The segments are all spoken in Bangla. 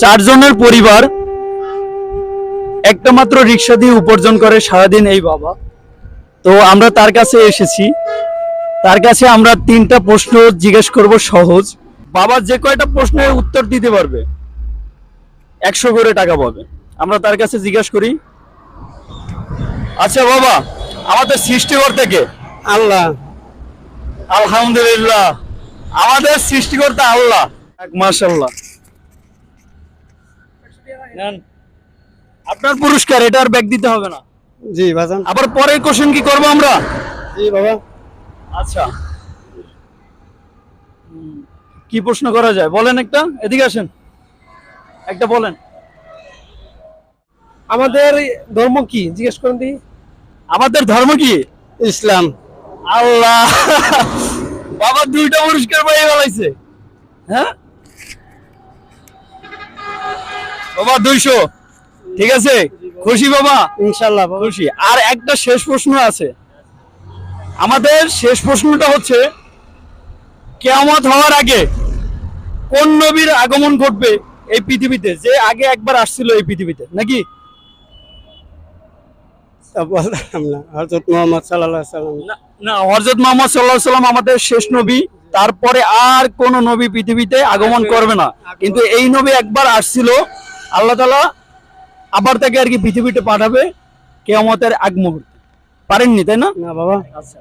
চারজনের পরিবার, একটা মাত্র রিক্সা দিয়ে উপার্জন করে সারাদিন এই বাবা। তো আমরা তার কাছে এসেছি, তার কাছে আমরা 3টা প্রশ্ন জিজ্ঞেস করব সহজ। বাবা যে কয়টা প্রশ্নের উত্তর দিতে পারবে 100 করে টাকা পাবে। আমরা তার কাছে জিজ্ঞেস করি। আচ্ছা বাবা, আমাদের সৃষ্টিকর্তা কে? আল্লাহ। আলহামদুলিল্লাহ, আমাদের সৃষ্টিকর্তা আল্লাহ। মাশাআল্লাহ, নেন আপনার পুরস্কার। এটা আর ব্যাগ দিতে হবে না। জি বাজান। আবার পরের কোশ্চেন কি করবো আমরা? জি বাবা। আচ্ছা, কি প্রশ্ন করা যায় বলেন, একটা এদিকে আসেন, একটা বলেন। আমাদের ধর্ম কি জিজ্ঞেস করেন দি? আমাদের ধর্ম কি? ইসলাম। আল্লাহ, বাবা 2টা পুরস্কার পেয়ে গেলাইছে। হ্যাঁ বাবা, 200। ঠিক আছে, খুশি বাবা? ইনশাআল্লাহ বাবা। খুশি। আর একটা শেষ প্রশ্ন আছে আমাদের। শেষ প্রশ্নটা হচ্ছে, কিয়ামত হওয়ার আগে কোন নবীর আগমন ঘটবে এই পৃথিবীতে, যে আগে একবার আসছিল এই পৃথিবীতে, নাকি? তা বললাম না, হযরত মুহাম্মদ সাল্লাল্লাহু আলাইহি সাল্লাম। না, হযরত মুহাম্মদ সাল্লাল্লাহু আলাইহি সাল্লাম আমাদের শেষ নবী। তারপরে আর কোন নবী পৃথিবীতে আগমন করবে না। কিন্তু এই নবী একবার আসছিল, আল্লাহ তাআলা আবার তাকে আর কি পৃথিবীতে পাঠাবে কিয়ামতের আগ মুহূর্তে। পারেননি, তাই না? না বাবা। আচ্ছা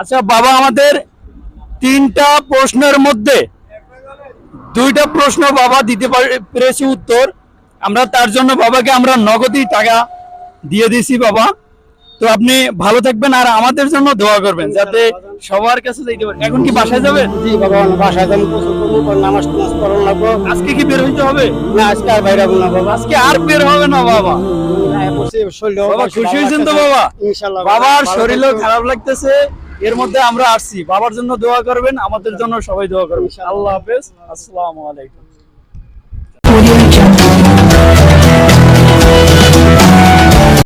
আচ্ছা বাবা, আমাদের 3টা প্রশ্নের মধ্যে 2টা প্রশ্ন বাবা দিতে পেরেছে উত্তর। আমরা তার জন্য বাবাকে আমরা নগদই টাকা দিয়ে দিয়েছি বাবা। তো আপনি ভালো থাকবেন আর আমাদের জন্য দোয়া করবেন যাতে সবার কাছে যাইতে পারেন। এখন কি বাসায় যাবেন? জি বাবা, বাসায় যাবো, গোসল করবো, নামাজ পড়ানো লাগবো। আজকে কি বের হইতে হবে? না, আজকে আর বাইরে না বাবা। আজকে আর বের হবে না বাবা। বাবা খুশি হয়েছেন তো বাবা? ইনশাআল্লাহ। বাবার শরীরও খারাপ লাগতেছে, এর মধ্যে আমরা আসছি। বাবার জন্য দোয়া করবেন, আমাদের জন্য সবাই দোয়া করবেন। আল্লাহ হাফেজ, আসসালামু আলাইকুম।